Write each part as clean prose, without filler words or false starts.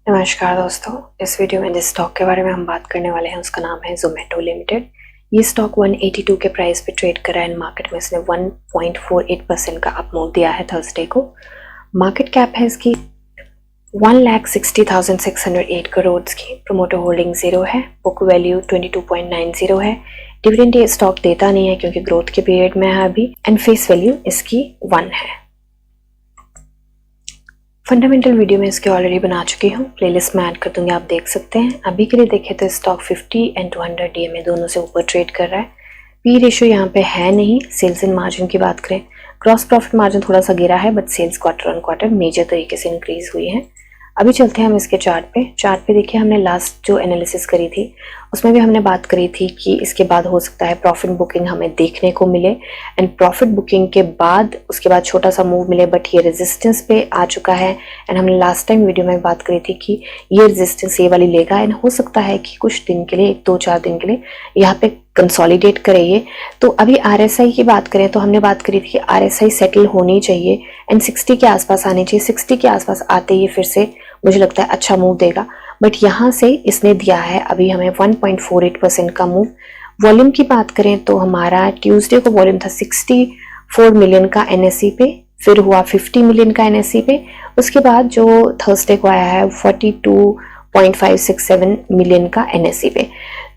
नमस्कार दोस्तों, इस वीडियो में जिस स्टॉक के बारे में हम बात करने वाले हैं उसका नाम है जोमेटो लिमिटेड। ये स्टॉक 182 के प्राइस पे ट्रेड कर रहा है। मार्केट में इसने 1.48% का अप मूव दिया है थर्सडे को। मार्केट कैप है इसकी 1,60,608 करोड़ की। प्रोमोटर होल्डिंग 0 है। बुक वैल्यू 22.90 है। डिविडेंड ये स्टॉक देता नहीं है क्योंकि ग्रोथ के पीरियड में है अभी। एंड फेस वैल्यू इसकी 1 है। फंडामेंटल वीडियो में इसके ऑलरेडी बना चुकी हूँ, प्लेलिस्ट में ऐड कर दूंगी, आप देख सकते हैं। अभी के लिए देखें तो स्टॉक 50 एंड 200 डीएमए दोनों से ऊपर ट्रेड कर रहा है। पी रेशियो यहाँ पे है नहीं। सेल्स एंड मार्जिन की बात करें, ग्रॉस प्रॉफिट मार्जिन थोड़ा सा गिरा है, but sales quarter on quarter major तरीके से इंक्रीज हुई है। अभी चलते हैं हम इसके चार्ट पे देखिए, हमने लास्ट जो एनालिसिस करी थी उसमें भी हमने बात करी थी कि इसके बाद हो सकता है प्रॉफिट बुकिंग हमें देखने को मिले। एंड प्रॉफिट बुकिंग के बाद उसके बाद छोटा सा मूव मिले, बट ये रेजिस्टेंस पे आ चुका है। एंड हमने लास्ट टाइम वीडियो में बात करी थी कि ये रेजिस्टेंस ये वाली लेगा एंड हो सकता है कि कुछ दिन के लिए 2-4 दिन के लिए यहाँ पे कंसोलिडेट करे ये। तो अभी RSI की बात करें तो हमने बात करी थी कि RSI सेटल होनी चाहिए एंड 60 के आसपास आनी चाहिए। 60 के आसपास आते ही फिर से मुझे लगता है अच्छा मूव देगा, बट यहाँ से इसने दिया है अभी हमें 1.48% का मूव। वॉल्यूम की बात करें तो हमारा ट्यूसडे को वॉल्यूम था 64 मिलियन का NSE पे, फिर हुआ 50 मिलियन का NSE पे, उसके बाद जो थर्सडे को आया है 42.567 मिलियन का NSE पे।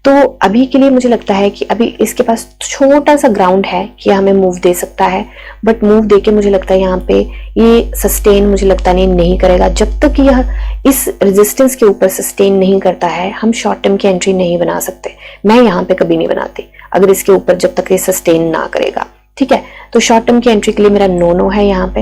तो अभी के लिए मुझे लगता है कि अभी इसके पास छोटा सा ग्राउंड है कि हमें मूव दे सकता है, बट मूव देके मुझे लगता है यहाँ पे ये सस्टेन मुझे लगता नहीं करेगा। जब तक यह इस रेजिस्टेंस के ऊपर सस्टेन नहीं करता है हम शॉर्ट टर्म की एंट्री नहीं बना सकते। मैं यहाँ पे कभी नहीं बनाती अगर इसके ऊपर जब तक ये सस्टेन ना करेगा, ठीक है। तो शॉर्ट टर्म की एंट्री के लिए मेरा नो है यहाँ पे।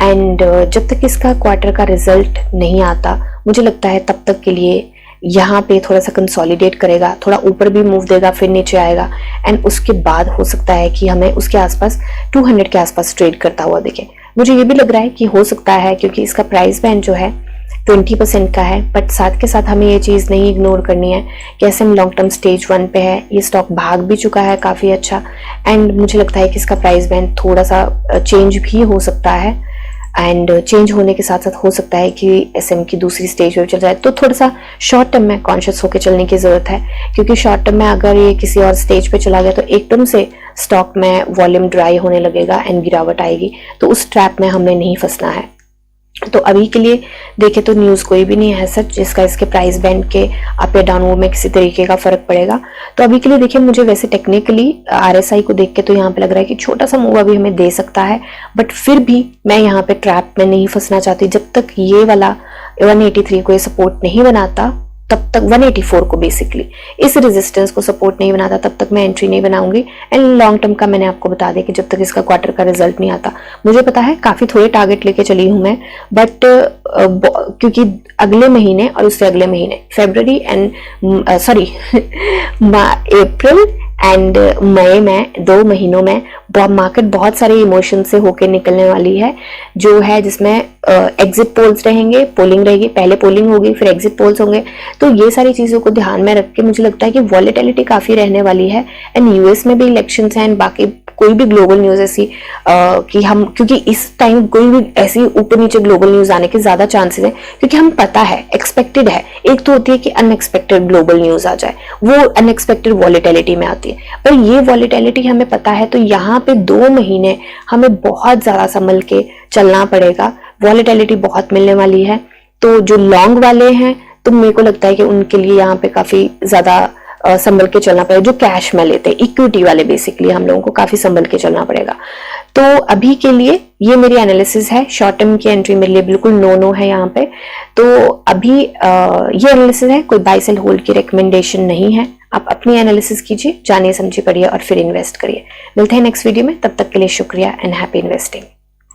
एंड जब तक इसका क्वार्टर का रिजल्ट नहीं आता मुझे लगता है तब तक के लिए यहाँ पे थोड़ा सा कंसोलिडेट करेगा, थोड़ा ऊपर भी मूव देगा, फिर नीचे आएगा एंड उसके बाद हो सकता है कि हमें उसके आसपास 200 के आसपास ट्रेड करता हुआ दिखे। मुझे ये भी लग रहा है कि हो सकता है क्योंकि इसका प्राइस बैंड जो है 20% का है, बट साथ के साथ हमें ये चीज़ नहीं इग्नोर करनी है कि ऐसे हम लॉन्ग टर्म स्टेज 1 पे है। ये स्टॉक भाग भी चुका है काफ़ी अच्छा एंड मुझे लगता है कि इसका प्राइस बैंड थोड़ा सा चेंज भी हो सकता है। एंड चेंज होने के साथ साथ हो सकता है कि SM की दूसरी स्टेज पे चल जाए, तो थोड़ा सा शॉर्ट टर्म में कॉन्शियस होकर चलने की जरूरत है। क्योंकि शॉर्ट टर्म में अगर ये किसी और स्टेज पे चला गया तो एकदम से स्टॉक में वॉल्यूम ड्राई होने लगेगा एंड गिरावट आएगी, तो उस ट्रैप में हमें नहीं फंसना है। तो अभी के लिए देखे तो न्यूज़ कोई भी नहीं है सच जिसका इसके प्राइस बैंड के अप या डाउन में किसी तरीके का फर्क पड़ेगा। तो अभी के लिए देखिए, मुझे वैसे टेक्निकली RSI को देख के तो यहाँ पे लग रहा है कि छोटा सा मूव अभी हमें दे सकता है, बट फिर भी मैं यहाँ पे ट्रैप में नहीं फंसना चाहती। जब तक ये वाला 183 को ये सपोर्ट नहीं बनाता तब तक 184 को बेसिकली इस रेजिस्टेंस को सपोर्ट नहीं बनाता तब तक मैं एंट्री नहीं बनाऊंगी। एंड लॉन्ग टर्म का मैंने आपको बता दिया कि जब तक इसका क्वार्टर का रिजल्ट नहीं आता, मुझे पता है काफी थोड़े टारगेट लेके चली हूं मैं, बट क्योंकि अगले महीने और उससे अगले महीने फरवरी एंड अप्रैल एंड मई में 2 महीनों में मार्केट बहुत सारे इमोशन से होकर निकलने वाली है, जो है जिसमें एग्जिट पोल्स रहेंगे, पोलिंग रहेगी, पहले पोलिंग होगी फिर एग्जिट पोल्स होंगे। तो ये सारी चीजों को ध्यान में रख के मुझे लगता है कि वॉलेटिलिटी काफी रहने वाली है। एंड US में भी इलेक्शंस हैं एंड बाकी कोई भी ग्लोबल न्यूज ऐसी कि हम, क्योंकि इस टाइम कोई भी ऐसी ऊपर नीचे ग्लोबल न्यूज आने के ज्यादा चांसेस हैं क्योंकि हम पता है एक्सपेक्टेड है। एक तो होती है कि अनएक्सपेक्टेड ग्लोबल न्यूज आ जाए, वो अनएक्सपेक्टेड वॉलेटिलिटी में आती है, पर ये वॉलेटिलिटी हमें पता है। तो यहाँ पे 2 महीने हमें बहुत ज्यादा संभल के चलना पड़ेगा। वॉलेटिलिटी बहुत मिलने वाली है, तो जो लॉन्ग वाले हैं तो मेरे को लगता है कि उनके लिए यहाँ पे काफी ज्यादा संभल के चलना पड़ेगा। जो कैश में लेते हैं इक्विटी वाले, बेसिकली हम लोगों को काफी संभल के चलना पड़ेगा। तो अभी के लिए ये मेरी एनालिसिस है। शॉर्ट टर्म की एंट्री मेरे लिए बिल्कुल नो है यहाँ पे। तो अभी ये एनालिसिस है, कोई बाय सेल होल्ड की रिकमेंडेशन नहीं है। आप अपनी एनालिसिस कीजिए, जानिए समझिए, पढ़िए और फिर इन्वेस्ट करिए। मिलते हैं नेक्स्ट वीडियो में, तब तक के लिए शुक्रिया एंड हैप्पी इन्वेस्टिंग।